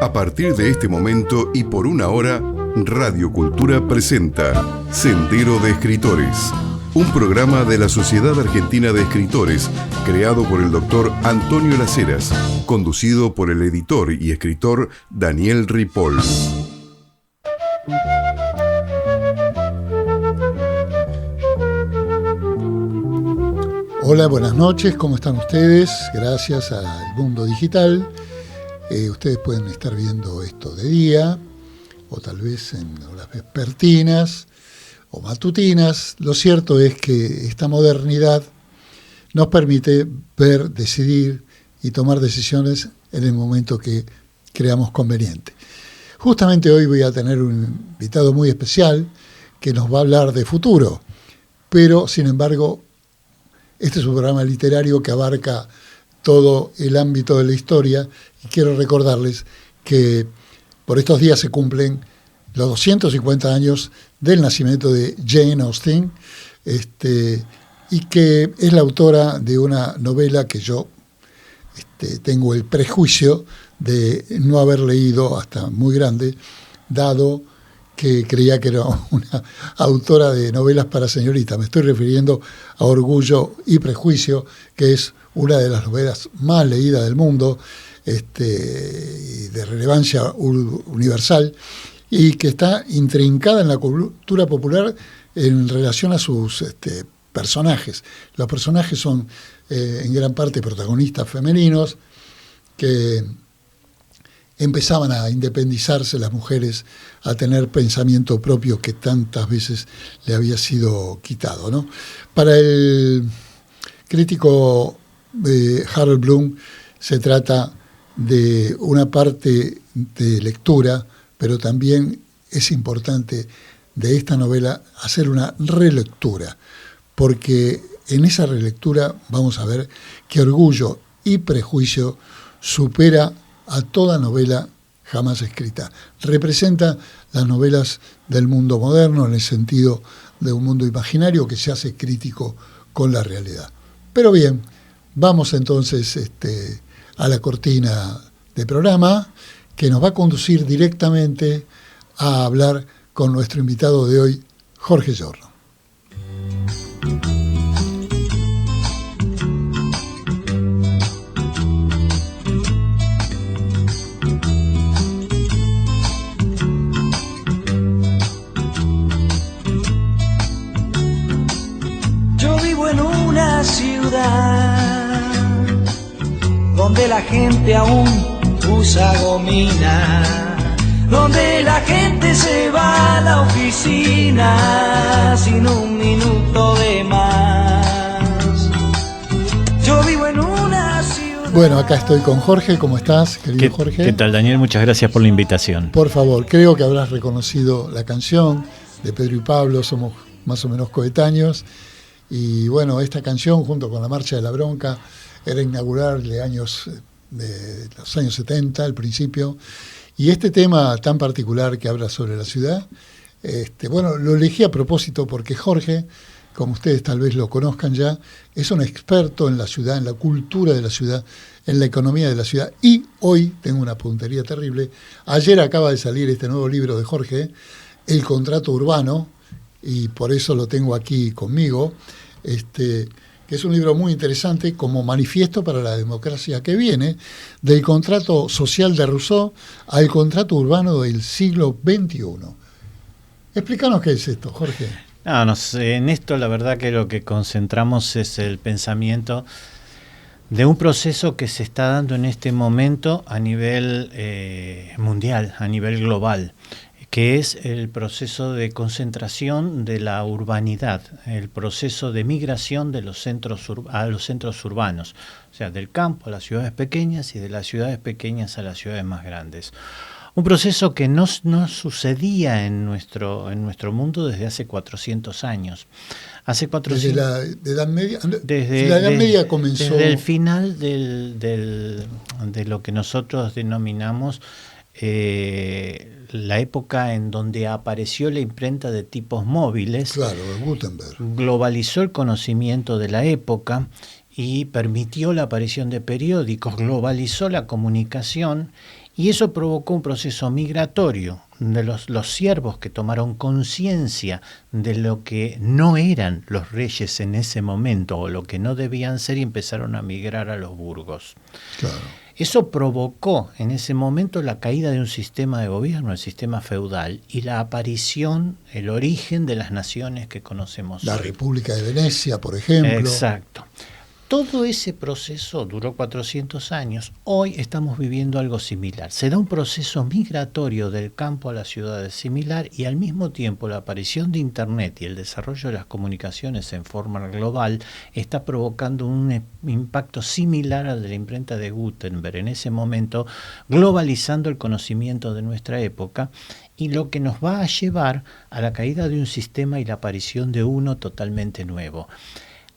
A partir de este momento y por una hora, Radio Cultura presenta Sendero de Escritores, un programa de la Sociedad Argentina de Escritores, creado por el doctor Antonio Las Heras, conducido por el editor y escritor Daniel Ripoll. Hola, buenas noches, ¿cómo están ustedes? Gracias al mundo digital. Ustedes pueden estar viendo esto de día, o tal vez en horas vespertinas o matutinas. Lo cierto es que esta modernidad nos permite ver, decidir y tomar decisiones en el momento que creamos conveniente. Justamente hoy voy a tener un invitado muy especial que nos va a hablar de futuro, pero sin embargo este es un programa literario que abarca todo el ámbito de la historia y quiero recordarles que por estos días se cumplen los 250 años del nacimiento de Jane Austen, y que es la autora de una novela que yo tengo el prejuicio de no haber leído hasta muy grande, dado que creía que era una autora de novelas para señoritas. Me estoy refiriendo a Orgullo y Prejuicio, que es una de las novelas más leídas del mundo, de relevancia universal, y que está intrincada en la cultura popular en relación a sus personajes. Los personajes son en gran parte protagonistas femeninos que empezaban a independizarse las mujeres, a tener pensamiento propio que tantas veces le había sido quitado, ¿no? Para el crítico Harold Bloom se trata de una parte de lectura, pero también es importante de esta novela hacer una relectura, porque en esa relectura vamos a ver que Orgullo y Prejuicio supera a toda novela jamás escrita. Representa las novelas del mundo moderno en el sentido de un mundo imaginario que se hace crítico con la realidad. Pero bien, vamos entonces a la cortina de programa que nos va a conducir directamente a hablar con nuestro invitado de hoy, Jorge Giorno. Ciudad donde la gente aún usa gomina, donde la gente se va a la oficina sin un minuto de más. Yo vivo en una ciudad. Bueno, acá estoy con Jorge. ¿Cómo estás, querido Jorge? ¿Qué tal, Daniel? Muchas gracias por la invitación. Por favor, creo que habrás reconocido la canción de Pedro y Pablo, somos más o menos coetáneos. Y bueno, esta canción, junto con la Marcha de la Bronca, era inaugural de los años 70, al principio. Y este tema tan particular que habla sobre la ciudad, bueno, lo elegí a propósito porque Jorge, como ustedes tal vez lo conozcan ya, es un experto en la ciudad, en la cultura de la ciudad, en la economía de la ciudad. Y hoy tengo una puntería terrible. Ayer acaba de salir este nuevo libro de Jorge, El Contrato Urbano, y por eso lo tengo aquí conmigo, que es un libro muy interesante como manifiesto para la democracia que viene, del contrato social de Rousseau al contrato urbano del siglo XXI. Explícanos qué es esto, Jorge. No sé, en esto la verdad que lo que concentramos es el pensamiento de un proceso que se está dando en este momento a nivel mundial, a nivel global, que es el proceso de concentración de la urbanidad, el proceso de migración de los centros a los centros urbanos, o sea, del campo a las ciudades pequeñas y de las ciudades pequeñas a las ciudades más grandes. Un proceso que no sucedía en nuestro mundo desde hace 400 años. Hace 400, desde la Edad Media. Desde la Edad Media comenzó. Desde el final de lo que nosotros denominamos la época en donde apareció la imprenta de tipos móviles. Claro, Gutenberg. Globalizó el conocimiento de la época y permitió la aparición de periódicos, globalizó la comunicación y eso provocó un proceso migratorio de los siervos que tomaron conciencia de lo que no eran los reyes en ese momento o lo que no debían ser y empezaron a migrar a los burgos. Claro. Eso provocó en ese momento la caída de un sistema de gobierno, el sistema feudal, y la aparición, el origen de las naciones que conocemos La hoy. República de Venecia, por ejemplo. Exacto. Todo ese proceso duró 400 años. Hoy estamos viviendo algo similar. Se da un proceso migratorio del campo a las ciudades similar y al mismo tiempo la aparición de Internet y el desarrollo de las comunicaciones en forma global está provocando un impacto similar al de la imprenta de Gutenberg en ese momento, globalizando el conocimiento de nuestra época y lo que nos va a llevar a la caída de un sistema y la aparición de uno totalmente nuevo.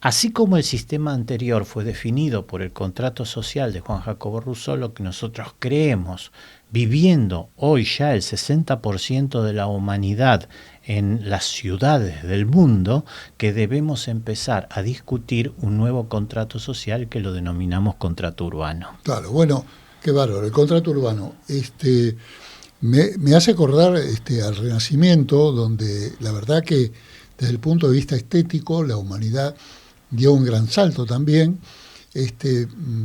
Así como el sistema anterior fue definido por el contrato social de Juan Jacobo Rousseau, lo que nosotros creemos, viviendo hoy ya el 60% de la humanidad en las ciudades del mundo, que debemos empezar a discutir un nuevo contrato social que lo denominamos contrato urbano. Claro, bueno, qué bárbaro. El contrato urbano me hace acordar al Renacimiento, donde la verdad que desde el punto de vista estético la humanidad dio un gran salto también,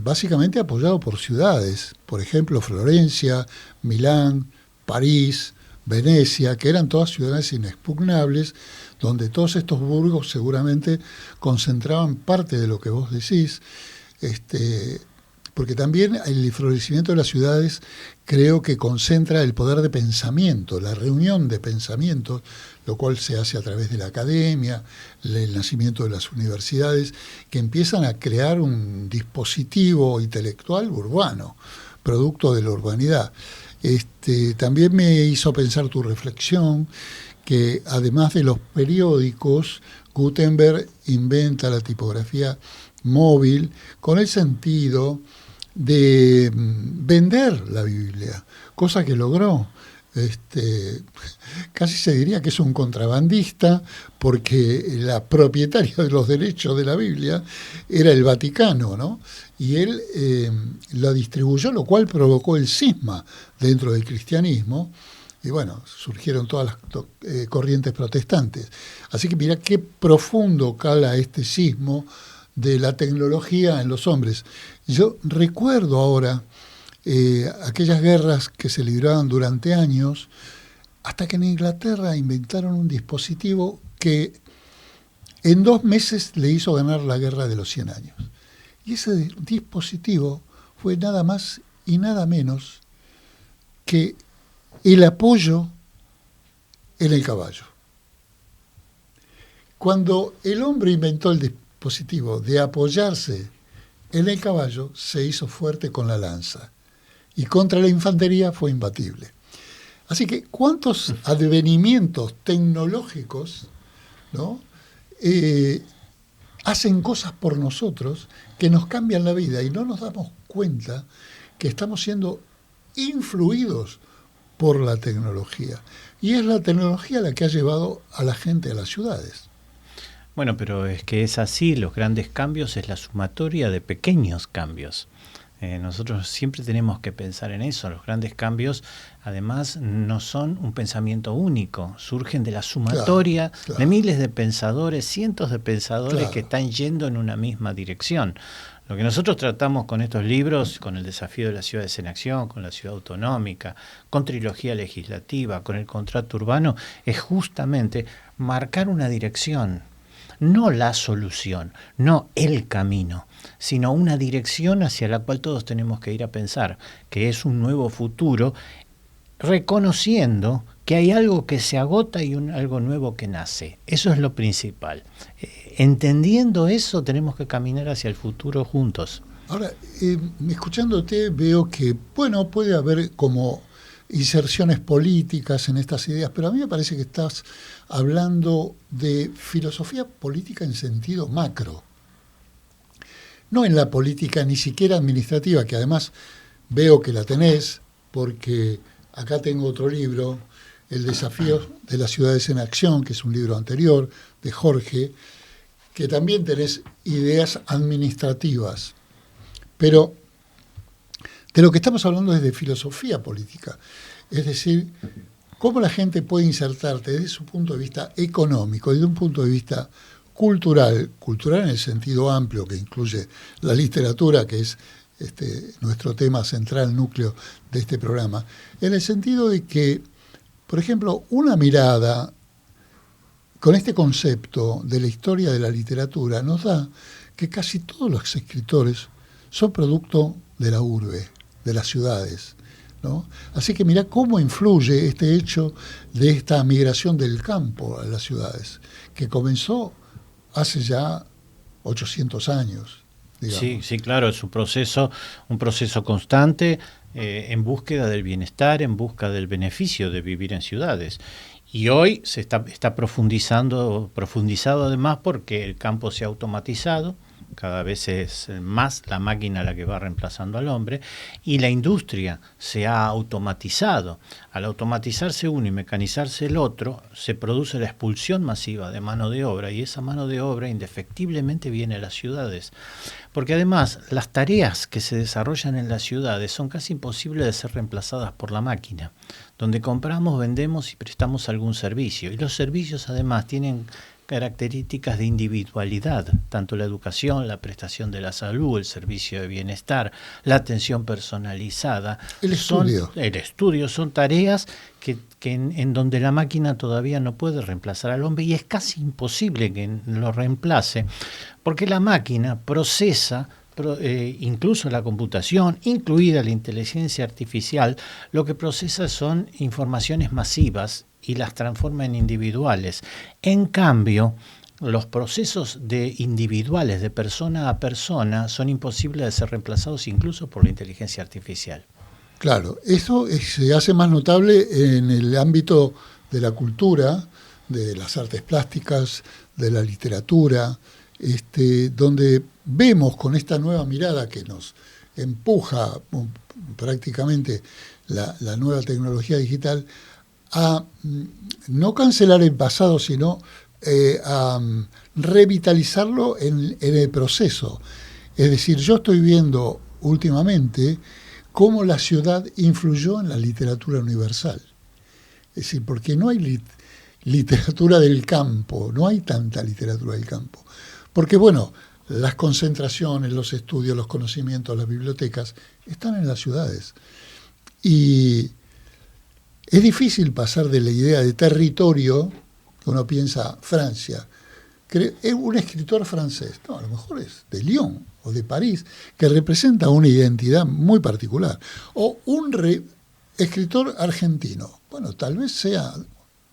básicamente apoyado por ciudades, por ejemplo Florencia, Milán, París, Venecia, que eran todas ciudades inexpugnables, donde todos estos burgos seguramente concentraban parte de lo que vos decís, porque también el florecimiento de las ciudades creo que concentra el poder de pensamiento, la reunión de pensamientos, lo cual se hace a través de la academia, el nacimiento de las universidades, que empiezan a crear un dispositivo intelectual urbano, producto de la urbanidad. También me hizo pensar tu reflexión, que además de los periódicos, Gutenberg inventa la tipografía móvil con el sentido de vender la Biblia, cosa que logró. Casi se diría que es un contrabandista, porque la propietaria de los derechos de la Biblia era el Vaticano, ¿no? Y él la distribuyó, lo cual provocó el cisma dentro del cristianismo, y bueno, surgieron todas las corrientes protestantes. Así que mirá qué profundo cala este sismo de la tecnología en los hombres. Yo recuerdo ahora aquellas guerras que se libraban durante años, hasta que en Inglaterra inventaron un dispositivo que en 2 meses le hizo ganar la guerra de los 100 años. Y ese dispositivo fue nada más y nada menos que el apoyo en el caballo. Cuando el hombre inventó el dispositivo de apoyarse en el caballo, se hizo fuerte con la lanza. Y contra la infantería fue imbatible. Así que, ¿cuántos advenimientos tecnológicos, ¿no? Hacen cosas por nosotros que nos cambian la vida y no nos damos cuenta que estamos siendo influidos por la tecnología? Y es la tecnología la que ha llevado a la gente a las ciudades. Bueno, pero es que es así, los grandes cambios es la sumatoria de pequeños cambios. Nosotros siempre tenemos que pensar en eso. Los grandes cambios, además, no son un pensamiento único, surgen de la sumatoria de miles de pensadores, cientos de pensadores que están yendo en una misma dirección. Lo que nosotros tratamos con estos libros, con el desafío de las ciudades en acción, con la ciudad autonómica, con trilogía legislativa, con el contrato urbano, es justamente marcar una dirección. No la solución, no el camino, sino una dirección hacia la cual todos tenemos que ir a pensar, que es un nuevo futuro, reconociendo que hay algo que se agota y algo nuevo que nace. Eso es lo principal. Entendiendo eso, tenemos que caminar hacia el futuro juntos. Ahora, escuchándote, veo que, bueno, puede haber como inserciones políticas en estas ideas, pero a mí me parece que estás hablando de filosofía política en sentido macro, no en la política ni siquiera administrativa, que además veo que la tenés, porque acá tengo otro libro, El desafío de las ciudades en acción, que es un libro anterior de Jorge, que también tenés ideas administrativas, pero de lo que estamos hablando es de filosofía política, es decir, cómo la gente puede insertarte desde su punto de vista económico y desde un punto de vista cultural en el sentido amplio que incluye la literatura, que es nuestro tema central, núcleo de este programa, en el sentido de que, por ejemplo, una mirada con este concepto de la historia de la literatura nos da que casi todos los escritores son producto de la urbe, de las ciudades, ¿no? Así que mirá cómo influye este hecho de esta migración del campo a las ciudades, que comenzó hace ya 800 años. Digamos. Sí, claro, es un proceso constante en búsqueda del bienestar, en busca del beneficio de vivir en ciudades. Y hoy se está profundizado además porque el campo se ha automatizado, cada vez es más la máquina la que va reemplazando al hombre, y la industria se ha automatizado. Al automatizarse uno y mecanizarse el otro, se produce la expulsión masiva de mano de obra, y esa mano de obra indefectiblemente viene a las ciudades. Porque además las tareas que se desarrollan en las ciudades son casi imposibles de ser reemplazadas por la máquina, donde compramos, vendemos y prestamos algún servicio. Y los servicios además tienen características de individualidad, tanto la educación, la prestación de la salud, el servicio de bienestar, la atención personalizada. El estudio son tareas que en donde la máquina todavía no puede reemplazar al hombre, y es casi imposible que lo reemplace, porque la máquina procesa, incluso la computación, incluida la inteligencia artificial, lo que procesa son informaciones masivas y las transforma en individuales. En cambio, los procesos individuales de persona a persona son imposibles de ser reemplazados incluso por la inteligencia artificial. Claro, eso se hace más notable en el ámbito de la cultura, de las artes plásticas, de la literatura, donde vemos con esta nueva mirada que nos empuja prácticamente la nueva tecnología digital a no cancelar el pasado, sino a revitalizarlo en el proceso. Es decir, yo estoy viendo últimamente cómo la ciudad influyó en la literatura universal. Es decir, porque no hay literatura del campo, no hay tanta literatura del campo. Porque, bueno, las concentraciones, los estudios, los conocimientos, las bibliotecas están en las ciudades. Y es difícil pasar de la idea de territorio, que uno piensa Francia, es un escritor francés, no, a lo mejor es de Lyon o de París, que representa una identidad muy particular. O un escritor argentino, bueno, tal vez sea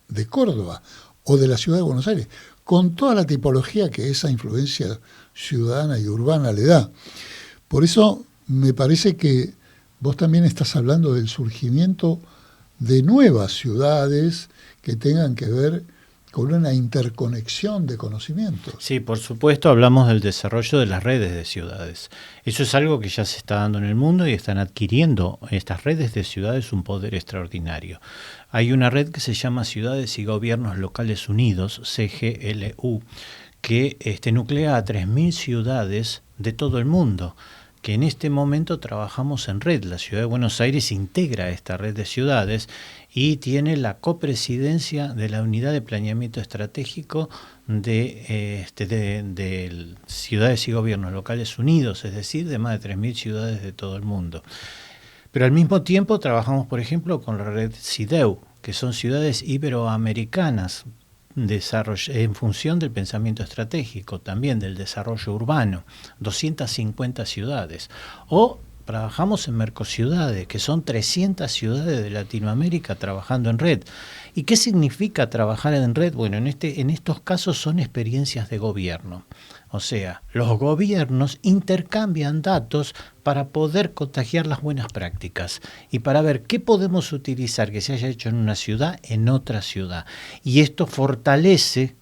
de Córdoba o de la ciudad de Buenos Aires, con toda la tipología que esa influencia ciudadana y urbana le da. Por eso me parece que vos también estás hablando del surgimiento de nuevas ciudades que tengan que ver con una interconexión de conocimientos. Sí, por supuesto, hablamos del desarrollo de las redes de ciudades. Eso es algo que ya se está dando en el mundo y están adquiriendo estas redes de ciudades un poder extraordinario. Hay una red que se llama Ciudades y Gobiernos Locales Unidos, CGLU, que nuclea a 3.000 ciudades de todo el mundo, que en este momento trabajamos en red. La Ciudad de Buenos Aires integra esta red de ciudades y tiene la copresidencia de la Unidad de Planeamiento Estratégico de Ciudades y Gobiernos Locales Unidos, es decir, de más de 3.000 ciudades de todo el mundo. Pero al mismo tiempo trabajamos, por ejemplo, con la red CIDEU, que son ciudades iberoamericanas, en función del pensamiento estratégico, también del desarrollo urbano, 250 ciudades. O trabajamos en Mercociudades, que son 300 ciudades de Latinoamérica trabajando en red. ¿Y qué significa trabajar en red? Bueno, en estos casos son experiencias de gobierno. O sea, los gobiernos intercambian datos para poder contagiar las buenas prácticas y para ver qué podemos utilizar que se haya hecho en una ciudad en otra ciudad. Y esto fortalece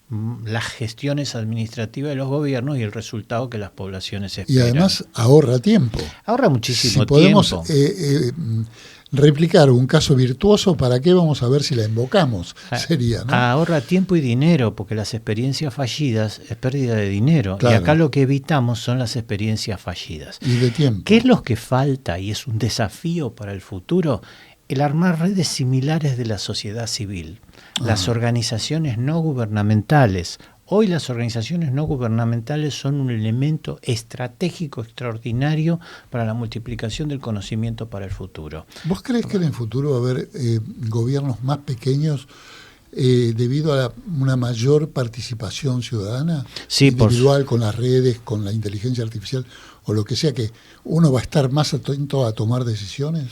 las gestiones administrativas de los gobiernos y el resultado que las poblaciones esperan. Y además ahorra tiempo. Ahorra muchísimo tiempo. Si podemos replicar un caso virtuoso, ¿para qué vamos a ver si la invocamos? Sería, ¿no? Ahorra tiempo y dinero, porque las experiencias fallidas es pérdida de dinero. Claro. Y acá lo que evitamos son las experiencias fallidas. Y de tiempo. ¿Qué es lo que falta y es un desafío para el futuro? El armar redes similares de la sociedad civil, las organizaciones no gubernamentales. Hoy las organizaciones no gubernamentales son un elemento estratégico extraordinario para la multiplicación del conocimiento para el futuro. ¿Vos crees que en el futuro va a haber gobiernos más pequeños debido a una mayor participación ciudadana? Sí, individual, con las redes, con la inteligencia artificial o lo que sea, que uno va a estar más atento a tomar decisiones?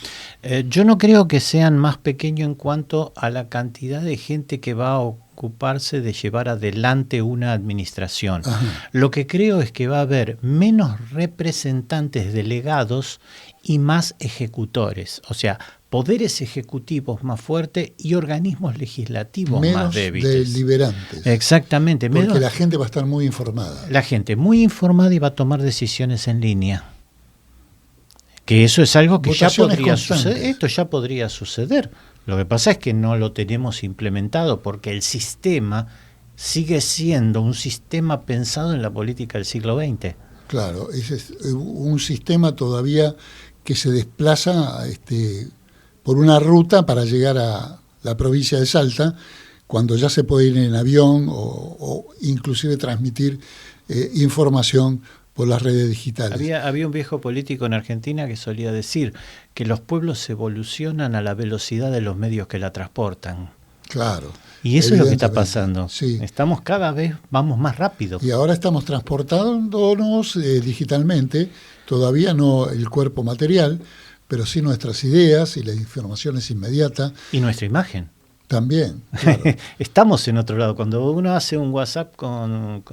Yo no creo que sean más pequeños en cuanto a la cantidad de gente que va a ocuparse de llevar adelante una administración. Ajá. Lo que creo es que va a haber menos representantes delegados y más ejecutores, o sea, poderes ejecutivos más fuertes y organismos legislativos menos más débiles. Deliberantes. Exactamente. Porque la gente va a estar muy informada. La gente muy informada y va a tomar decisiones en línea. Que eso es algo que Votaciones ya podría constantes. suceder. Esto ya podría suceder. Lo que pasa es que no lo tenemos implementado porque el sistema sigue siendo un sistema pensado en la política del siglo XX. Claro, ese es un sistema todavía que se desplaza por una ruta para llegar a la provincia de Salta, cuando ya se puede ir en avión o inclusive transmitir información por las redes digitales. Había un viejo político en Argentina que solía decir que los pueblos evolucionan a la velocidad de los medios que la transportan. Claro. Y eso es lo que está pasando. Sí. Estamos cada vez, vamos más rápido. Y ahora estamos transportándonos digitalmente, todavía no el cuerpo material, pero sí nuestras ideas y la información es inmediata. Y nuestra imagen. También, claro. Estamos en otro lado. Cuando uno hace un WhatsApp con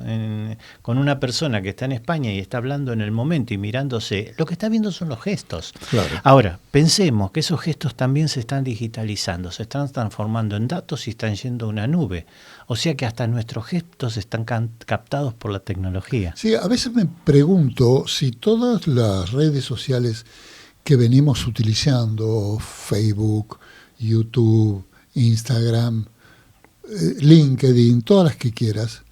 una persona que está en España y está hablando en el momento y mirándose, lo que está viendo son los gestos. Claro. Ahora, pensemos que esos gestos también se están digitalizando, se están transformando en datos y están yendo a una nube. O sea que hasta nuestros gestos están captados por la tecnología. Sí, a veces me pregunto si todas las redes sociales que venimos utilizando, Facebook, YouTube, Instagram, LinkedIn, todas las que quieras,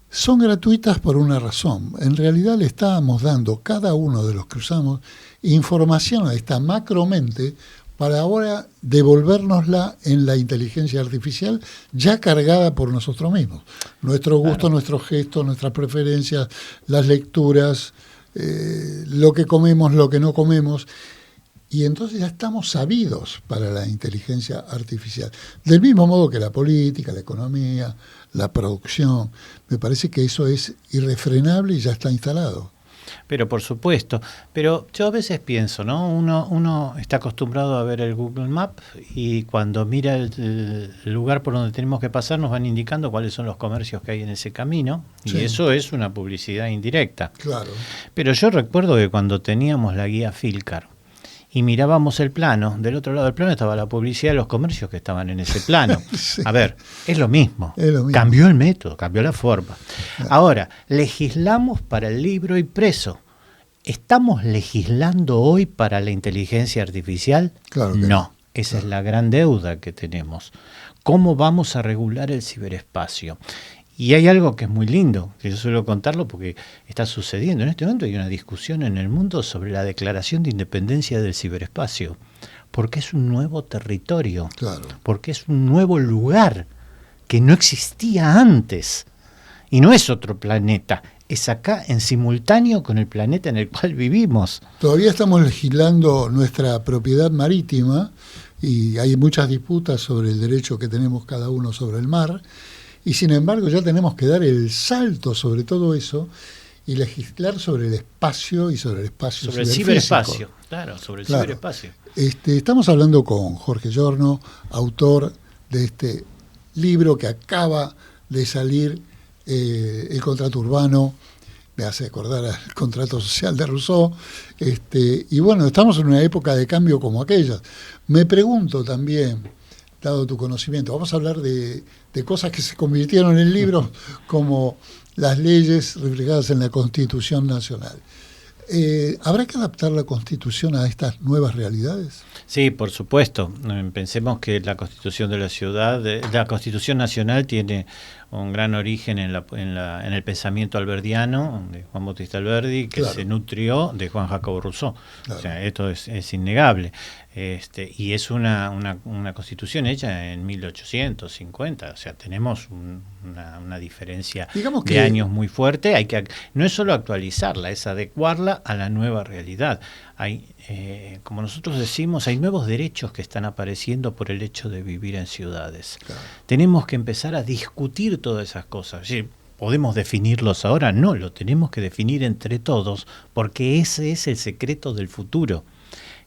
son gratuitas por una razón. En realidad le estábamos dando, cada uno de los que usamos, información a esta macromente para ahora devolvérnosla en la inteligencia artificial ya cargada por nosotros mismos. Nuestro gusto, claro, nuestros gestos, nuestras preferencias, las lecturas, lo que comemos, lo que no comemos. Y entonces ya estamos sabidos para la inteligencia artificial. Del mismo modo que la política, la economía, la producción. Me parece que eso es irrefrenable y ya está instalado. Pero por supuesto. Pero yo a veces pienso, ¿no? Uno está acostumbrado a ver el Google Map y cuando mira el lugar por donde tenemos que pasar nos van indicando cuáles son los comercios que hay en ese camino. Y sí, eso es una publicidad indirecta. Claro. Pero yo recuerdo que cuando teníamos la guía Filcar y mirábamos el plano, del otro lado del plano estaba la publicidad de los comercios que estaban en ese plano. Sí. A ver, es lo mismo. Cambió el método, cambió la forma. Claro. Ahora, legislamos para el libro impreso. ¿Estamos legislando hoy para la inteligencia artificial? Claro que no. Esa es la gran deuda que tenemos. ¿Cómo vamos a regular el ciberespacio? Y hay algo que es muy lindo, que yo suelo contarlo porque está sucediendo. En este momento hay una discusión en el mundo sobre la declaración de independencia del ciberespacio, porque es un nuevo territorio, claro, porque es un nuevo lugar que no existía antes. Y no es otro planeta, es acá en simultáneo con el planeta en el cual vivimos. Todavía estamos legislando nuestra propiedad marítima y hay muchas disputas sobre el derecho que tenemos cada uno sobre el mar. Y sin embargo ya tenemos que dar el salto sobre todo eso y legislar sobre el espacio y sobre el espacio sobre el ciberespacio. Claro, sobre el ciberespacio. Estamos hablando con Jorge Giorno, autor de este libro que acaba de salir, El contrato urbano, me hace acordar al contrato social de Rousseau. Y bueno, estamos en una época de cambio como aquella. Me pregunto también, dado tu conocimiento, vamos a hablar de cosas que se convirtieron en libros como las leyes reflejadas en la Constitución Nacional. ¿Habrá que adaptar la Constitución a estas nuevas realidades? Sí, por supuesto. Pensemos que la Constitución de la ciudad, la Constitución Nacional tiene un gran origen en el pensamiento alberdiano de Juan Bautista Alberdi, que se nutrió de Juan Jacobo Rousseau. Claro. O sea, esto es innegable. Y es una Constitución hecha en 1850. O sea, tenemos una diferencia de años muy fuerte. No es solo actualizarla, es adecuarla a la nueva realidad. Hay, como nosotros decimos, hay nuevos derechos que están apareciendo por el hecho de vivir en ciudades. Claro. Tenemos que empezar a discutir todas esas cosas. ¿Sí? ¿Podemos definirlos ahora? No, lo tenemos que definir entre todos, porque ese es el secreto del futuro.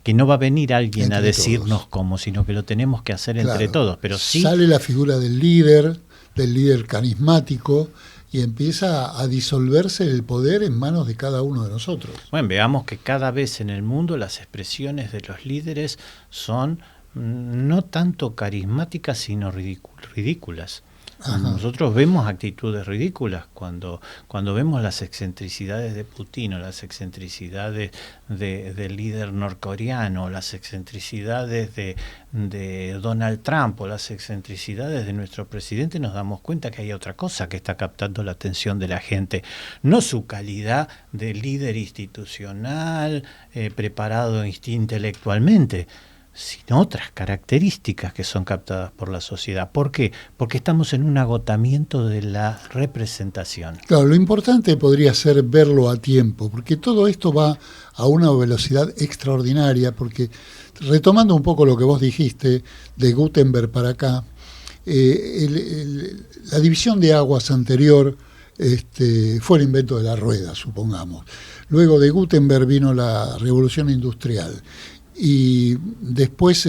Que no va a venir alguien entre a decirnos todos cómo, sino que lo tenemos que hacer entre todos. Pero sí sale la figura del líder carismático, y empieza a disolverse el poder en manos de cada uno de nosotros. Bueno, veamos que cada vez en el mundo las expresiones de los líderes son no tanto carismáticas, sino ridículas. Ajá. Nosotros vemos actitudes ridículas cuando vemos las excentricidades de Putin, o las excentricidades del líder norcoreano, las excentricidades de Donald Trump, o las excentricidades de nuestro presidente. Nos damos cuenta que hay otra cosa que está captando la atención de la gente, no su calidad de líder institucional, preparado intelectualmente, sino otras características que son captadas por la sociedad. ¿Por qué? Porque estamos en un agotamiento de la representación. Claro, lo importante podría ser verlo a tiempo, porque todo esto va a una velocidad extraordinaria, porque retomando un poco lo que vos dijiste, de Gutenberg para acá, la división de aguas anterior fue el invento de la rueda, supongamos. Luego de Gutenberg vino la revolución industrial, y después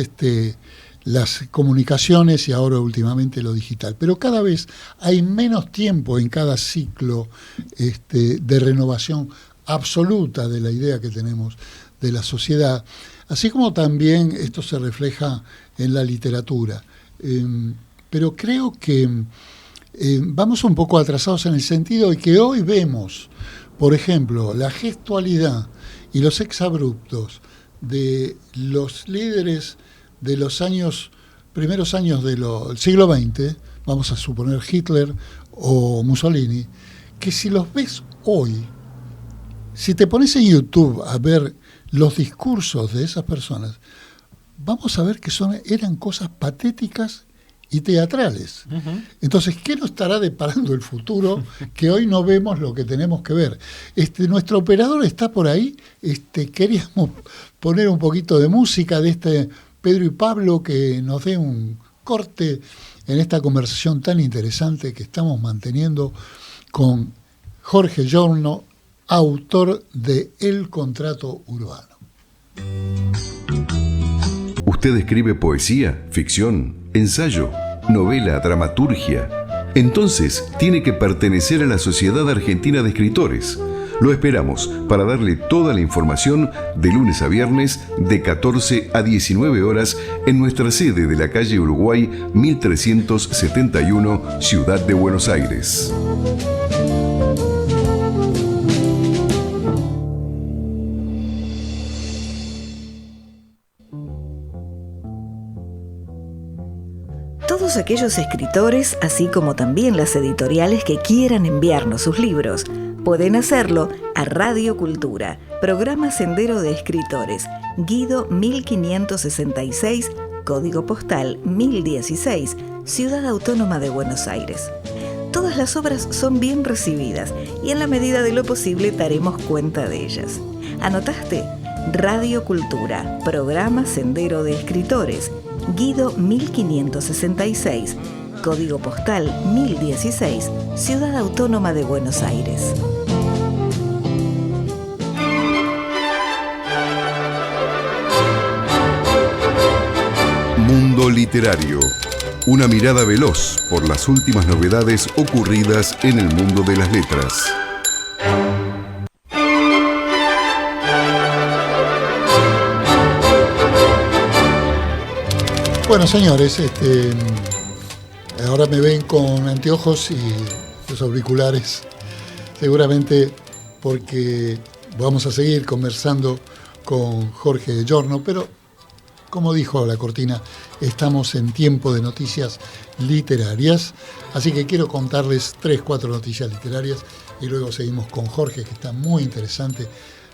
las comunicaciones, y ahora últimamente lo digital. Pero cada vez hay menos tiempo en cada ciclo de renovación absoluta de la idea que tenemos de la sociedad, así como también esto se refleja en la literatura. Pero creo que vamos un poco atrasados en el sentido de que hoy vemos, por ejemplo, la gestualidad y los exabruptos de los líderes de los primeros años del siglo XX, vamos a suponer Hitler o Mussolini, que si los ves hoy, si te pones en YouTube a ver los discursos de esas personas, vamos a ver que eran cosas patéticas y teatrales. Uh-huh. Entonces, ¿qué nos estará deparando el futuro que hoy no vemos lo que tenemos que ver? Nuestro operador está por ahí. Queríamos poner un poquito de música de Pedro y Pablo, que nos dé un corte en esta conversación tan interesante que estamos manteniendo con Jorge Giorno, autor de El Contrato Urbano. ¿Usted escribe poesía, ficción, ensayo, novela, dramaturgia? Entonces tiene que pertenecer a la Sociedad Argentina de Escritores. Lo esperamos para darle toda la información de lunes a viernes de 14 a 19 horas en nuestra sede de la calle Uruguay 1371, Ciudad de Buenos Aires. Todos aquellos escritores, así como también las editoriales que quieran enviarnos sus libros, pueden hacerlo a Radio Cultura, programa Sendero de Escritores, Guido 1566, código postal 1016, Ciudad Autónoma de Buenos Aires. Todas las obras son bien recibidas y en la medida de lo posible daremos cuenta de ellas. ¿Anotaste? Radio Cultura, programa Sendero de Escritores, Guido 1566, código postal 1016, Ciudad Autónoma de Buenos Aires. Mundo Literario. Una mirada veloz por las últimas novedades ocurridas en el mundo de las letras. Bueno, señores, ahora me ven con anteojos y los auriculares, seguramente porque vamos a seguir conversando con Jorge Giorno, pero como dijo la cortina, estamos en tiempo de noticias literarias, así que quiero contarles 3-4 noticias literarias y luego seguimos con Jorge, que está muy interesante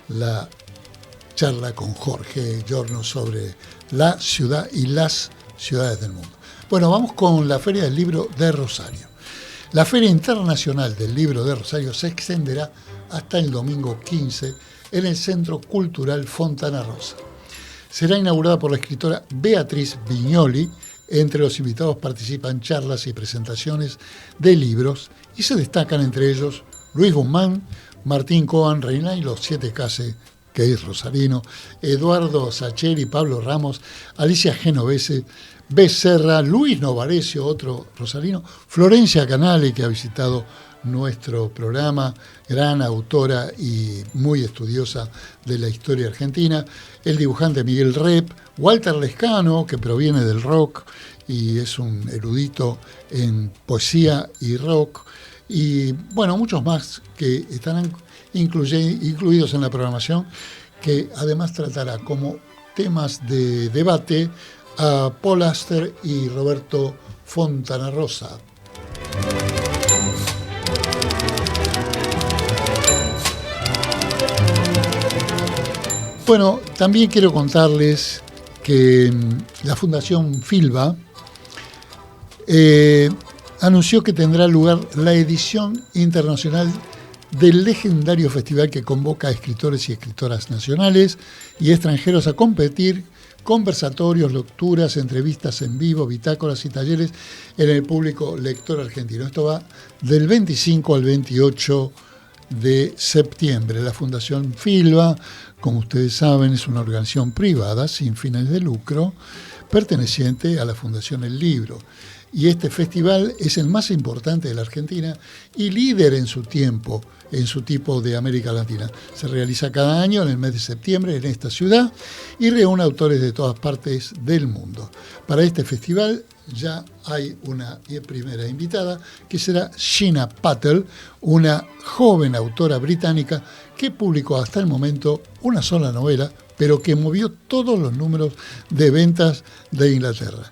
la charla con Jorge Giorno sobre la ciudad y las ciudades del mundo. Bueno, vamos con la Feria del Libro de Rosario. La Feria Internacional del Libro de Rosario se extenderá hasta el domingo 15 en el Centro Cultural Fontana Rosa. Será inaugurada por la escritora Beatriz Viñoli. Entre los invitados participan charlas y presentaciones de libros y se destacan entre ellos Luis Guzmán, Martín Coan Reina y los 7 Case, que es rosarino, Eduardo Sacheri, Pablo Ramos, Alicia Genovese, Becerra, Luis Novarecio, otro rosarino, Florencia Canale, que ha visitado nuestro programa, gran autora y muy estudiosa de la historia argentina, el dibujante Miguel Rep, Walter Lescano, que proviene del rock y es un erudito en poesía y rock, y bueno, muchos más que estarán incluidos en la programación, que además tratará como temas de debate a Paul Auster y Roberto Fontana Rosa. Bueno, también quiero contarles que la Fundación Filba anunció que tendrá lugar la edición internacional del legendario festival que convoca a escritores y escritoras nacionales y extranjeros a competir, conversatorios, lecturas, entrevistas en vivo, bitácoras y talleres en el público lector argentino. Esto va del 25 al 28 de septiembre. La Fundación Filba, como ustedes saben, es una organización privada sin fines de lucro perteneciente a la Fundación El Libro. Y este festival es el más importante de la Argentina y líder en su tiempo, en su tipo de América Latina. Se realiza cada año en el mes de septiembre en esta ciudad y reúne autores de todas partes del mundo. Para este festival ya hay una primera invitada, que será Sheena Patel, una joven autora británica que publicó hasta el momento una sola novela, pero que movió todos los números de ventas de Inglaterra.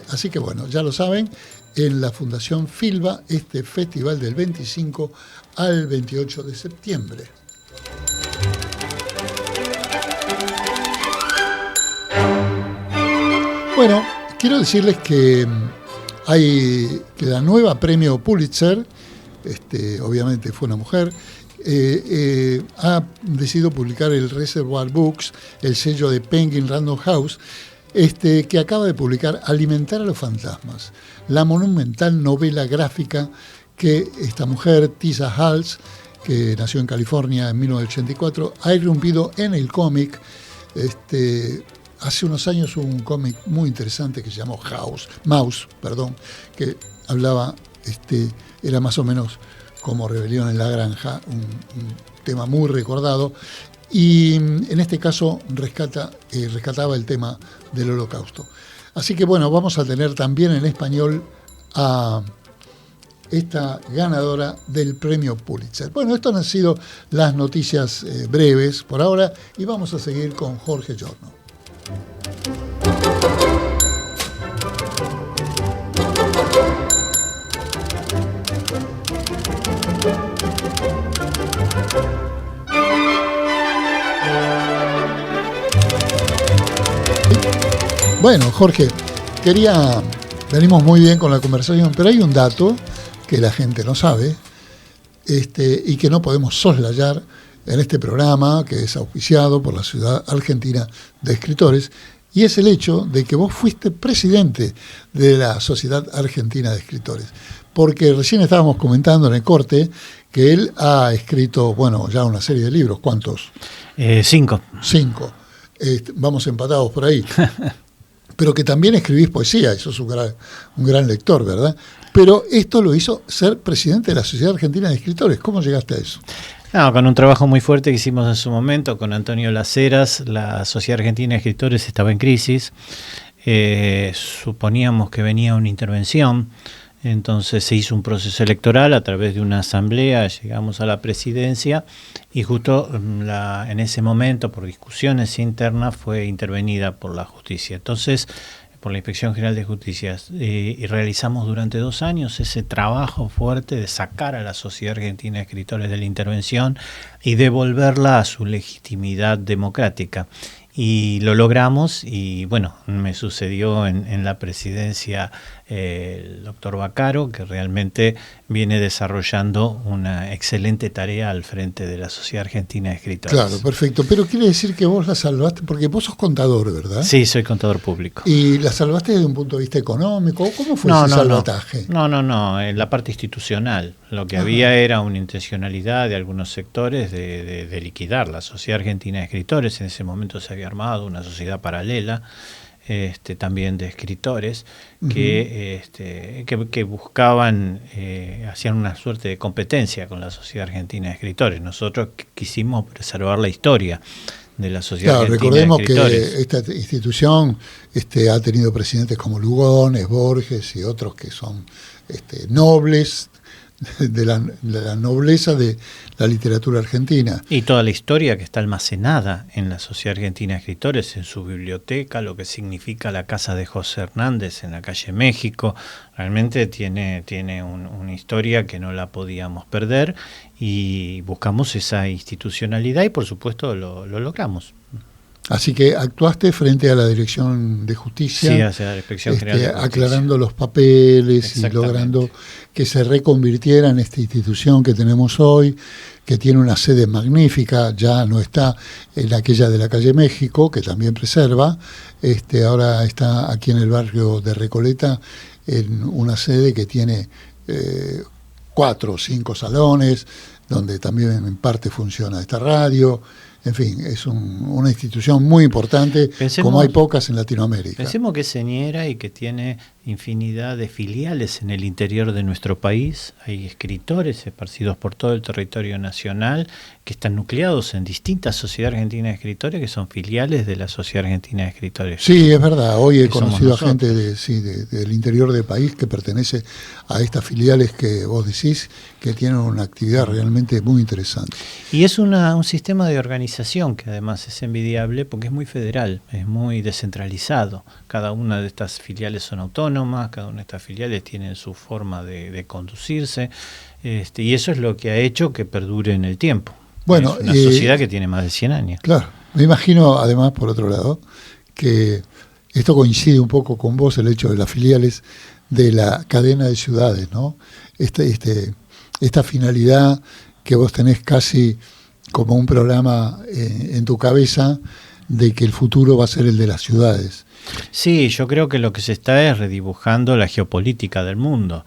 Así que bueno, ya lo saben, en la Fundación Filba, este festival del 25 al 28 de septiembre. Bueno, quiero decirles que la nueva premio Pulitzer, obviamente fue una mujer, ha decidido publicar el Reservoir Books, el sello de Penguin Random House, que acaba de publicar Alimentar a los fantasmas, la monumental novela gráfica que esta mujer, Tisa Hals, que nació en California en 1984, ha irrumpido en el cómic. Hace unos años hubo un cómic muy interesante que se llamó Mouse, que hablaba, era más o menos como Rebelión en la Granja, un tema muy recordado. Y en este caso rescataba el tema del Holocausto. Así que bueno, vamos a tener también en español a esta ganadora del premio Pulitzer. Bueno, estas han sido las noticias breves por ahora y vamos a seguir con Jorge Giorno. Bueno, Jorge, venimos muy bien con la conversación, pero hay un dato que la gente no sabe y que no podemos soslayar en este programa, que es auspiciado por la Sociedad Argentina de Escritores, y es el hecho de que vos fuiste presidente de la Sociedad Argentina de Escritores. Porque recién estábamos comentando en el corte que él ha escrito, bueno, ya una serie de libros. ¿Cuántos? 5. 5. Vamos empatados por ahí. Pero que también escribís poesía, eso es un gran lector, ¿verdad? Pero esto lo hizo ser presidente de la Sociedad Argentina de Escritores. ¿Cómo llegaste a eso? No, con un trabajo muy fuerte que hicimos en su momento con Antonio Laceras. La Sociedad Argentina de Escritores estaba en crisis. Suponíamos que venía una intervención Entonces se hizo un proceso electoral a través de una asamblea, llegamos a la presidencia y justo en ese momento, por discusiones internas, fue intervenida por la justicia. Entonces, por la Inspección General de Justicia, y realizamos durante 2 años ese trabajo fuerte de sacar a la Sociedad Argentina de Escritores de la intervención y devolverla a su legitimidad democrática. Y lo logramos y bueno, me sucedió en la presidencia el doctor Baccaro, que realmente viene desarrollando una excelente tarea al frente de la Sociedad Argentina de Escritores. Claro, perfecto. Pero quiere decir que vos la salvaste, porque vos sos contador, ¿verdad? Sí, soy contador público. ¿Y la salvaste desde un punto de vista económico? ¿Cómo fue ese salvataje? No, en la parte institucional. Lo que había era una intencionalidad de algunos sectores de liquidar la Sociedad Argentina de Escritores. En ese momento se había armado una sociedad paralela, también de escritores, que buscaban, hacían una suerte de competencia con la Sociedad Argentina de Escritores. Nosotros quisimos preservar la historia de la Sociedad Argentina de Escritores. Recordemos que esta institución ha tenido presidentes como Lugones, Borges y otros que son nobles de la nobleza de la literatura argentina. Y toda la historia que está almacenada en la Sociedad Argentina de Escritores, en su biblioteca, lo que significa la casa de José Hernández en la calle México, realmente tiene una historia que no la podíamos perder y buscamos esa institucionalidad y por supuesto lo logramos. Así que actuaste frente a la Dirección de Justicia, sí, hacia la Inspección General de Justicia, aclarando los papeles y logrando que se reconvirtiera en esta institución que tenemos hoy, que tiene una sede magnífica, ya no está en aquella de la calle México, que también preserva, ahora está aquí en el barrio de Recoleta, en una sede que tiene 4 o 5 salones, donde también en parte funciona esta radio. En fin, es una institución muy importante, como hay pocas en Latinoamérica. Pensemos que es señera y que tiene infinidad de filiales en el interior de nuestro país. Hay escritores esparcidos por todo el territorio nacional que están nucleados en distintas sociedades argentinas de escritores que son filiales de la Sociedad Argentina de Escritores. Sí, es verdad. Hoy he conocido a gente del interior del país que pertenece a estas filiales que vos decís, que tienen una actividad realmente muy interesante. Y es un sistema de organización que además es envidiable porque es muy federal, es muy descentralizado. Cada una de estas filiales son autónomas, cada una de estas filiales tiene su forma de conducirse, y eso es lo que ha hecho que perdure en el tiempo. Bueno, es una sociedad que tiene más de 100 años. Claro, me imagino además, por otro lado, que esto coincide un poco con vos, el hecho de las filiales de la cadena de ciudades, ¿no? Esta finalidad que vos tenés casi como un programa en tu cabeza de que el futuro va a ser el de las ciudades. Sí, yo creo que lo que se está es redibujando la geopolítica del mundo.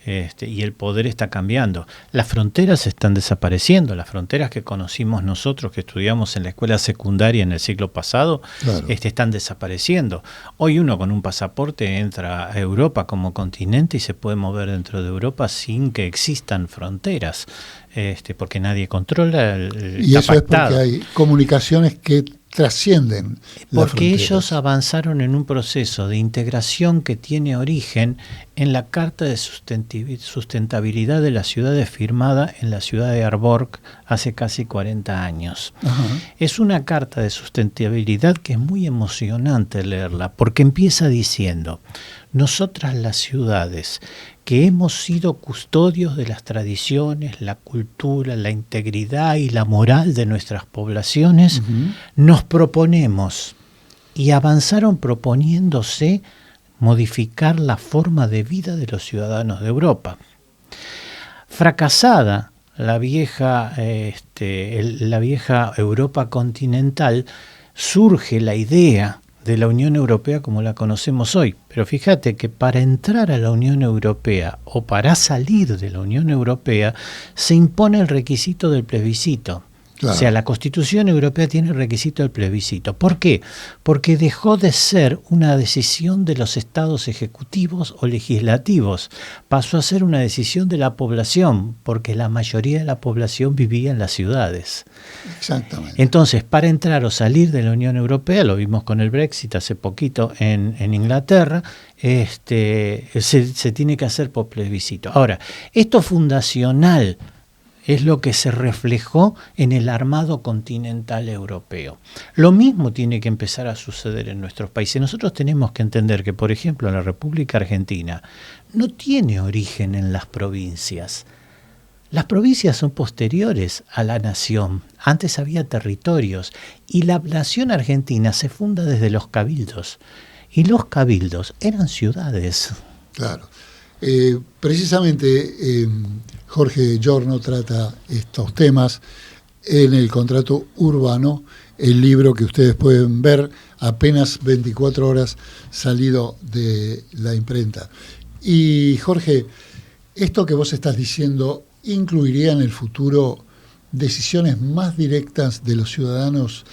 Y el poder está cambiando. Las fronteras están desapareciendo. Las fronteras que conocimos nosotros, que estudiamos en la escuela secundaria en el siglo pasado, claro, están desapareciendo. Hoy uno con un pasaporte entra a Europa como continente y se puede mover dentro de Europa sin que existan fronteras, porque nadie controla. Y eso pactado. Es porque hay comunicaciones que trascienden porque ellos avanzaron en un proceso de integración que tiene origen en la Carta de Sustentabilidad de las Ciudades firmada en la ciudad de Aalborg hace casi 40 años. Ajá. Es una carta de sustentabilidad que es muy emocionante leerla porque empieza diciendo: nosotras las ciudades que hemos sido custodios de las tradiciones, la cultura, la integridad y la moral de nuestras poblaciones, nos proponemos, y avanzaron proponiéndose, modificar la forma de vida de los ciudadanos de Europa. Fracasada la vieja Europa continental, surge la idea de la Unión Europea como la conocemos hoy. Pero fíjate que para entrar a la Unión Europea o para salir de la Unión Europea se impone el requisito del plebiscito. Claro. O sea, la Constitución Europea tiene el requisito del plebiscito. ¿Por qué? Porque dejó de ser una decisión de los estados ejecutivos o legislativos. Pasó a ser una decisión de la población, porque la mayoría de la población vivía en las ciudades. Exactamente. Entonces, para entrar o salir de la Unión Europea, lo vimos con el Brexit hace poquito en Inglaterra, se tiene que hacer por plebiscito. Ahora, esto fundacional es lo que se reflejó en el armado continental europeo. Lo mismo tiene que empezar a suceder en nuestros países. Nosotros tenemos que entender que, por ejemplo, la República Argentina no tiene origen en las provincias. Las provincias son posteriores a la nación. Antes había territorios y la nación argentina se funda desde los cabildos. Y los cabildos eran ciudades. Claro. Precisamente Jorge Giorno trata estos temas en el contrato urbano, el libro que ustedes pueden ver apenas 24 horas salido de la imprenta. Y Jorge, esto que vos estás diciendo incluiría en el futuro decisiones más directas de los ciudadanos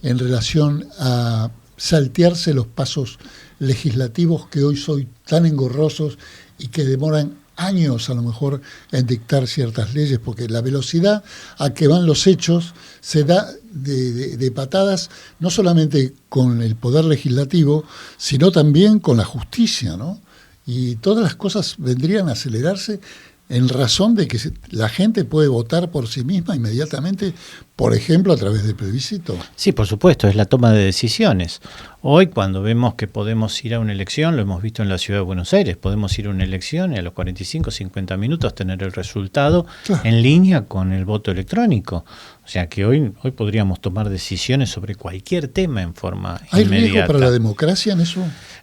en relación a saltearse los pasos legislativos que hoy son tan engorrosos y que demoran años a lo mejor en dictar ciertas leyes, porque la velocidad a que van los hechos se da de patadas, no solamente con el poder legislativo, sino también con la justicia, ¿no? Y todas las cosas vendrían a acelerarse en razón de que la gente puede votar por sí misma inmediatamente, por ejemplo, a través del plebiscito. Sí, por supuesto, es la toma de decisiones. Hoy, cuando vemos que podemos ir a una elección, lo hemos visto en la Ciudad de Buenos Aires, podemos ir a una elección y a los 45, 50 minutos tener el resultado en línea con el voto electrónico. O sea que hoy podríamos tomar decisiones sobre cualquier tema en forma inmediata. ¿Hay riesgo para la democracia en eso?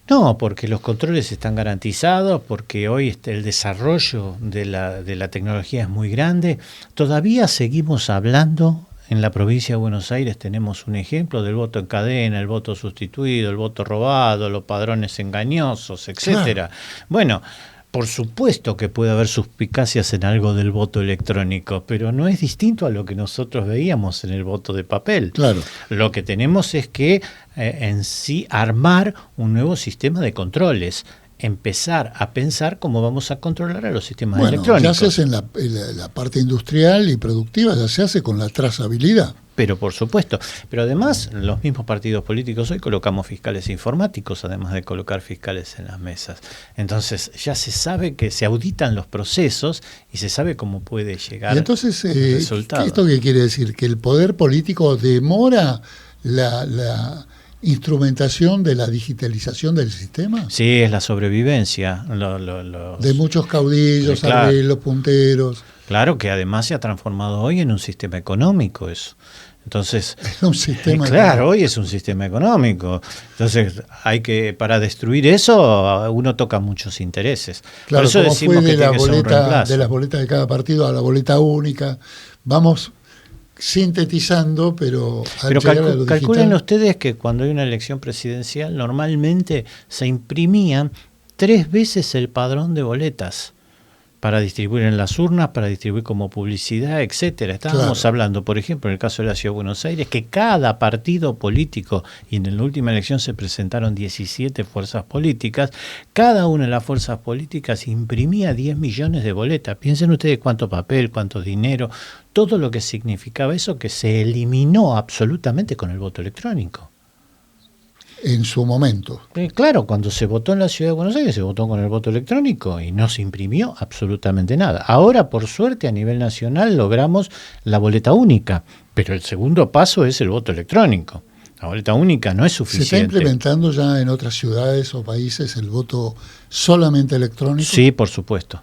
No, porque los controles están garantizados, porque hoy el desarrollo de la tecnología es muy grande. Todavía seguimos hablando, en la provincia de Buenos Aires tenemos un ejemplo del voto en cadena, el voto sustituido, el voto robado, los padrones engañosos, etcétera. Claro. Bueno, por supuesto que puede haber suspicacias en algo del voto electrónico, pero no es distinto a lo que nosotros veíamos en el voto de papel. Claro. Lo que tenemos es que en sí armar un nuevo sistema de controles, empezar a pensar cómo vamos a controlar a los sistemas electrónicos. Ya se hace en la parte industrial y productiva, ya se hace con la trazabilidad. Pero por supuesto, pero además los mismos partidos políticos hoy colocamos fiscales informáticos, además de colocar fiscales en las mesas. Entonces ya se sabe que se auditan los procesos y se sabe cómo puede llegar y entonces, el resultado. ¿esto qué quiere decir? ¿Que el poder político demora la instrumentación de la digitalización del sistema? Sí, es la sobrevivencia. De muchos caudillos, claro, arreglos, punteros. Claro, que además se ha transformado hoy en un sistema económico eso. Entonces, es un sistema claro, hoy es un sistema económico. Entonces, para destruir eso, uno toca muchos intereses. Claro, por eso como decimos fue de que tiene que ser un reemplazo. De las boletas de cada partido a la boleta única. Vamos sintetizando, pero calculen ustedes que cuando hay una elección presidencial, normalmente se imprimían 3 veces el padrón de boletas para distribuir en las urnas, para distribuir como publicidad, etcétera. Estábamos hablando, por ejemplo, en el caso de la Ciudad de Buenos Aires, que cada partido político, y en la última elección se presentaron 17 fuerzas políticas, cada una de las fuerzas políticas imprimía 10 millones de boletas. Piensen ustedes cuánto papel, cuánto dinero, todo lo que significaba eso, que se eliminó absolutamente con el voto electrónico. En su momento. Claro, cuando se votó en la Ciudad de Buenos Aires se votó con el voto electrónico y no se imprimió absolutamente nada. Ahora, por suerte, a nivel nacional logramos la boleta única, pero el segundo paso es el voto electrónico. La boleta única no es suficiente. ¿Se está implementando ya en otras ciudades o países el voto solamente electrónico? Sí, por supuesto.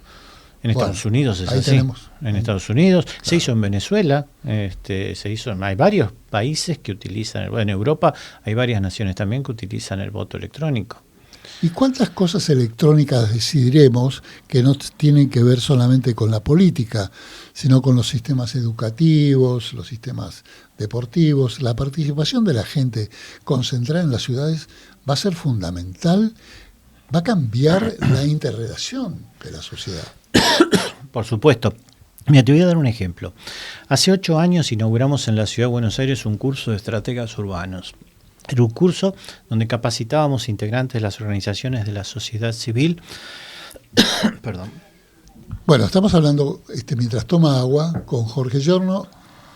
En Estados Unidos es así. Tenemos. En Estados Unidos se hizo en Venezuela, hay varios países que utilizan, en Europa hay varias naciones también que utilizan el voto electrónico. ¿Y cuántas cosas electrónicas decidiremos que no tienen que ver solamente con la política, sino con los sistemas educativos, los sistemas deportivos? La participación de la gente concentrada en las ciudades va a ser fundamental, va a cambiar la interrelación de la sociedad. Por supuesto. Mira, te voy a dar un ejemplo. Hace 8 años inauguramos en la Ciudad de Buenos Aires un curso de estrategas urbanos. Era un curso donde capacitábamos integrantes de las organizaciones de la sociedad civil. Perdón. Bueno, estamos hablando, mientras toma agua, con Jorge Giorno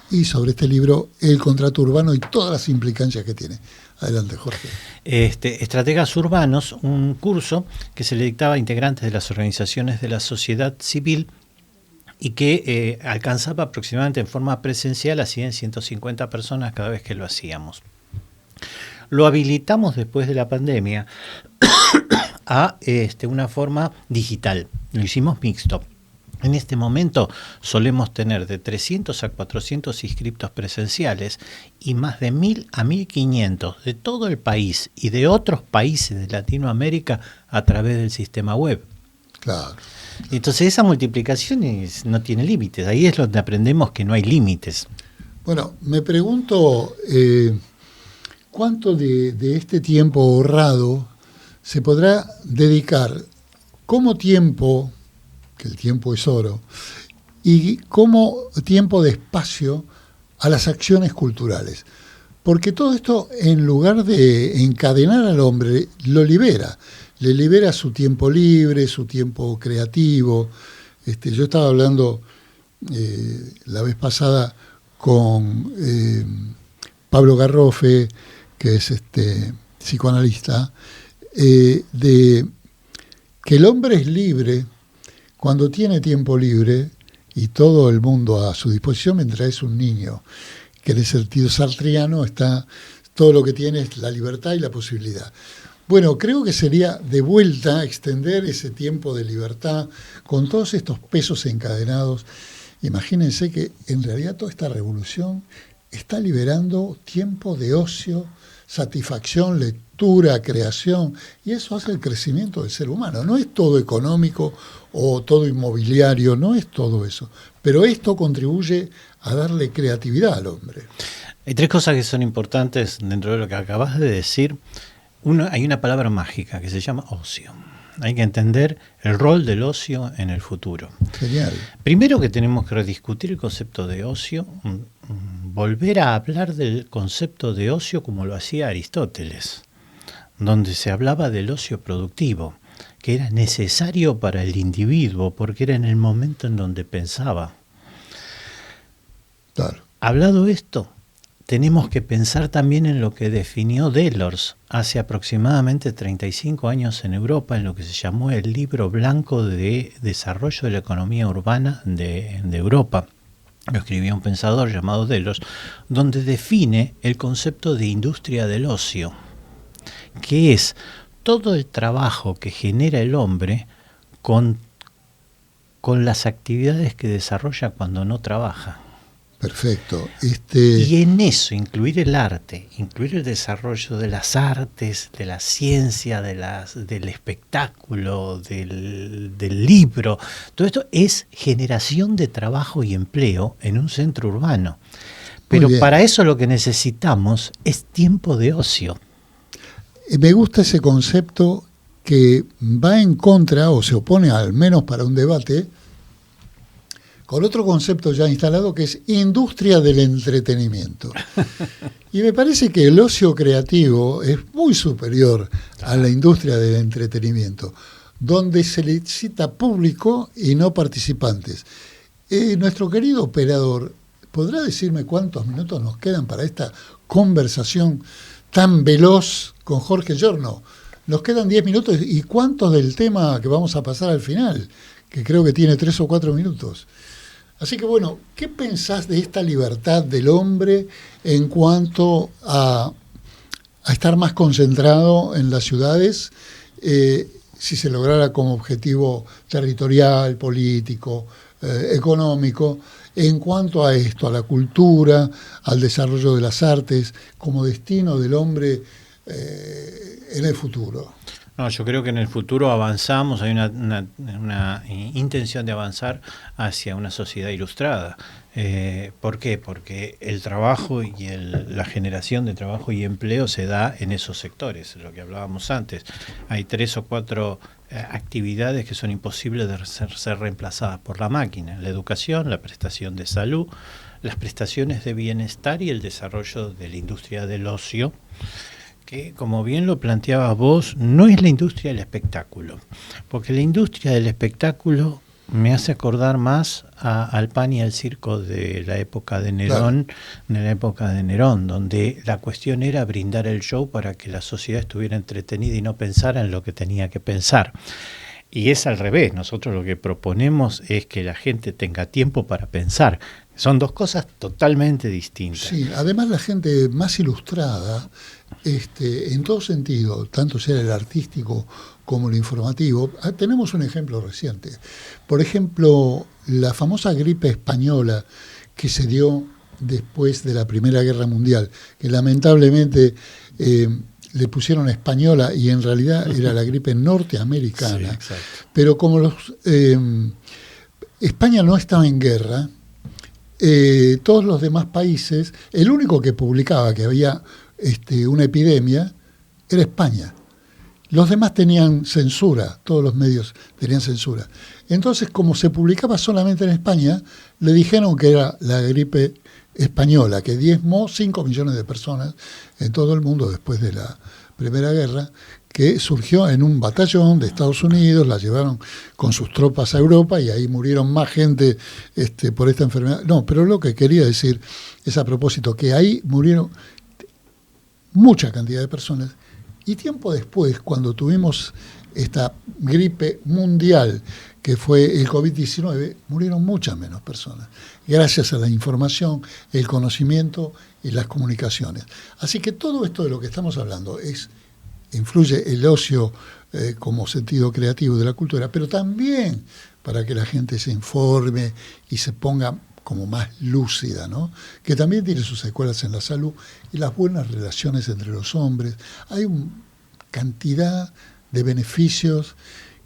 y sobre este libro, El contrato urbano y todas las implicancias que tiene. Adelante, Jorge. Estrategas urbanos, un curso que se le dictaba a integrantes de las organizaciones de la sociedad civil y que alcanzaba aproximadamente en forma presencial a 150 personas cada vez que lo hacíamos. Lo habilitamos después de la pandemia a una forma digital. Lo hicimos mixto. En este momento solemos tener de 300 a 400 inscriptos presenciales y más de 1.000 a 1.500 de todo el país y de otros países de Latinoamérica a través del sistema web. Claro. Entonces esa multiplicación no tiene límites. Ahí es donde aprendemos que no hay límites. Bueno, me pregunto cuánto de este tiempo ahorrado se podrá dedicar como tiempo, que el tiempo es oro, y como tiempo de espacio a las acciones culturales. Porque todo esto, en lugar de encadenar al hombre, lo libera. Le libera su tiempo libre, su tiempo creativo. Yo estaba hablando la vez pasada con Pablo Garrofe, que es psicoanalista, de que el hombre es libre cuando tiene tiempo libre y todo el mundo a su disposición mientras es un niño, que en el sentido sartriano está todo lo que tiene es la libertad y la posibilidad. Bueno, creo que sería de vuelta extender ese tiempo de libertad con todos estos pesos encadenados. Imagínense que en realidad toda esta revolución está liberando tiempo de ocio, satisfacción, lectura, creación, y eso hace el crecimiento del ser humano. No es todo económico o todo inmobiliario, no es todo eso, pero esto contribuye a darle creatividad al hombre. Hay 3 cosas que son importantes dentro de lo que acabas de decir. Hay una palabra mágica que se llama ocio. Hay que entender el rol del ocio en el futuro. Genial. Primero que tenemos que rediscutir el concepto de ocio, volver a hablar del concepto de ocio como lo hacía Aristóteles, donde se hablaba del ocio productivo, que era necesario para el individuo porque era en el momento en donde pensaba. Claro. Hablado esto, tenemos que pensar también en lo que definió Delors hace aproximadamente 35 años en Europa, en lo que se llamó el Libro Blanco de Desarrollo de la Economía Urbana de Europa. Lo escribió un pensador llamado Delors, donde define el concepto de industria del ocio, que es todo el trabajo que genera el hombre con las actividades que desarrolla cuando no trabaja. Perfecto. Y en eso incluir el arte, incluir el desarrollo de las artes, de la ciencia, del espectáculo, del libro, todo esto es generación de trabajo y empleo en un centro urbano. Pero para eso lo que necesitamos es tiempo de ocio. Me gusta ese concepto que va en contra o se opone, al menos para un debate, con otro concepto ya instalado que es industria del entretenimiento. Y me parece que el ocio creativo es muy superior a la industria del entretenimiento, donde se necesita público y no participantes. Nuestro querido operador, ¿podrá decirme cuántos minutos nos quedan para esta conversación tan veloz con Jorge Giorno? Nos quedan 10 minutos y cuántos del tema que vamos a pasar al final, que creo que tiene 3 o 4 minutos. Así que bueno, ¿qué pensás de esta libertad del hombre en cuanto a estar más concentrado en las ciudades, si se lograra como objetivo territorial, político, económico, en cuanto a esto, a la cultura, al desarrollo de las artes, como destino del hombre en el futuro? No, yo creo que en el futuro avanzamos, hay una intención de avanzar hacia una sociedad ilustrada. ¿Por qué? Porque el trabajo y la generación de trabajo y empleo se da en esos sectores, lo que hablábamos antes. Hay 3 o 4 actividades que son imposibles de ser reemplazadas por la máquina: la educación, la prestación de salud, las prestaciones de bienestar y el desarrollo de la industria del ocio, que, como bien lo planteabas vos, no es la industria del espectáculo, porque la industria del espectáculo me hace acordar más al pan y al circo de la época de Nerón, donde la cuestión era brindar el show para que la sociedad estuviera entretenida y no pensara en lo que tenía que pensar. Y es al revés, nosotros lo que proponemos es que la gente tenga tiempo para pensar. Son 2 cosas totalmente distintas. Sí, además la gente más ilustrada, en todo sentido, tanto sea el artístico como el informativo. Tenemos un ejemplo reciente. Por ejemplo, la famosa gripe española que se dio después de la Primera Guerra Mundial, que lamentablemente le pusieron española y en realidad era la gripe norteamericana. Sí, pero como España no estaba en guerra, todos los demás países, el único que publicaba que había una epidemia era España. Los demás tenían censura, todos los medios tenían censura. Entonces, como se publicaba solamente en España, le dijeron que era la gripe española, que diezmó 5 millones de personas en todo el mundo después de la Primera Guerra, que surgió en un batallón de Estados Unidos, la llevaron con sus tropas a Europa y ahí murieron más gente por esta enfermedad. No, pero lo que quería decir es a propósito, que ahí murieron mucha cantidad de personas. Y tiempo después, cuando tuvimos esta gripe mundial, que fue el COVID-19, murieron muchas menos personas, gracias a la información, el conocimiento y las comunicaciones. Así que todo esto de lo que estamos hablando influye el ocio como sentido creativo de la cultura, pero también para que la gente se informe y se ponga como más lúcida, ¿no? Que también tiene sus secuelas en la salud y las buenas relaciones entre los hombres. Hay una cantidad de beneficios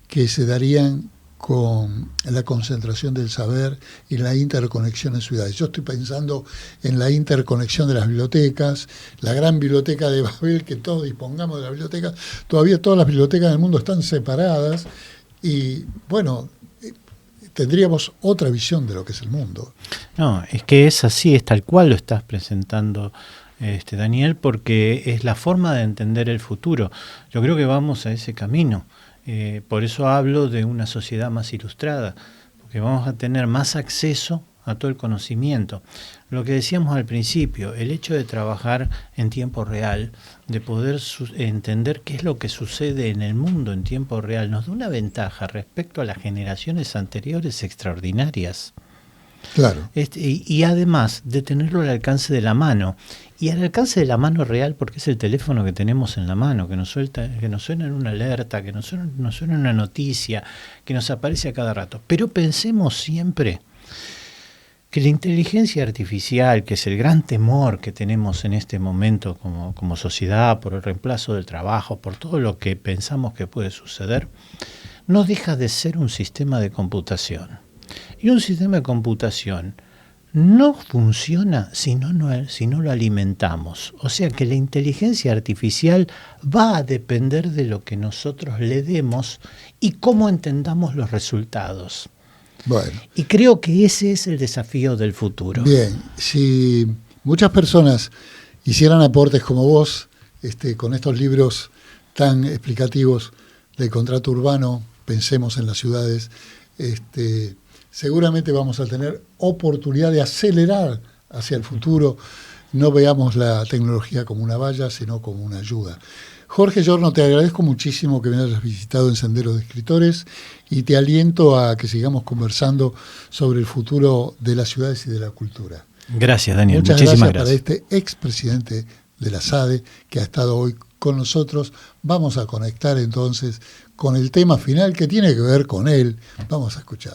que se darían con la concentración del saber y la interconexión en ciudades. Yo estoy pensando en la interconexión de las bibliotecas, la gran biblioteca de Babel, que todos dispongamos de la biblioteca. Todavía todas las bibliotecas del mundo están separadas y, bueno, tendríamos otra visión de lo que es el mundo. No, es que es así, es tal cual lo estás presentando, Daniel, porque es la forma de entender el futuro. Yo creo que vamos a ese camino. Por eso hablo de una sociedad más ilustrada, porque vamos a tener más acceso a todo el conocimiento. Lo que decíamos al principio, el hecho de trabajar en tiempo real, de poder entender qué es lo que sucede en el mundo en tiempo real, nos da una ventaja respecto a las generaciones anteriores extraordinarias. Claro. Y además de tenerlo al alcance de la mano, y al alcance de la mano real, porque es el teléfono que tenemos en la mano, que nos suena en una alerta, que nos suena en una noticia, que nos aparece a cada rato. Pero pensemos siempre que la inteligencia artificial, que es el gran temor que tenemos en este momento como sociedad, por el reemplazo del trabajo, por todo lo que pensamos que puede suceder, no deja de ser un sistema de computación. Y un sistema de computación no funciona si no lo alimentamos. O sea que la inteligencia artificial va a depender de lo que nosotros le demos y cómo entendamos los resultados. Bueno. Y creo que ese es el desafío del futuro. Bien, si muchas personas hicieran aportes como vos, con estos libros tan explicativos del contrato urbano, pensemos en las ciudades, seguramente vamos a tener oportunidad de acelerar hacia el futuro. No veamos la tecnología como una valla, sino como una ayuda. Jorge Giorno, te agradezco muchísimo que me hayas visitado en Sendero de Escritores y te aliento a que sigamos conversando sobre el futuro de las ciudades y de la cultura. Gracias, Daniel. Muchas Muchísimas gracias gracias. para este expresidente de la SADE que ha estado hoy con nosotros. Vamos a conectar entonces con el tema final que tiene que ver con él. Vamos a escuchar.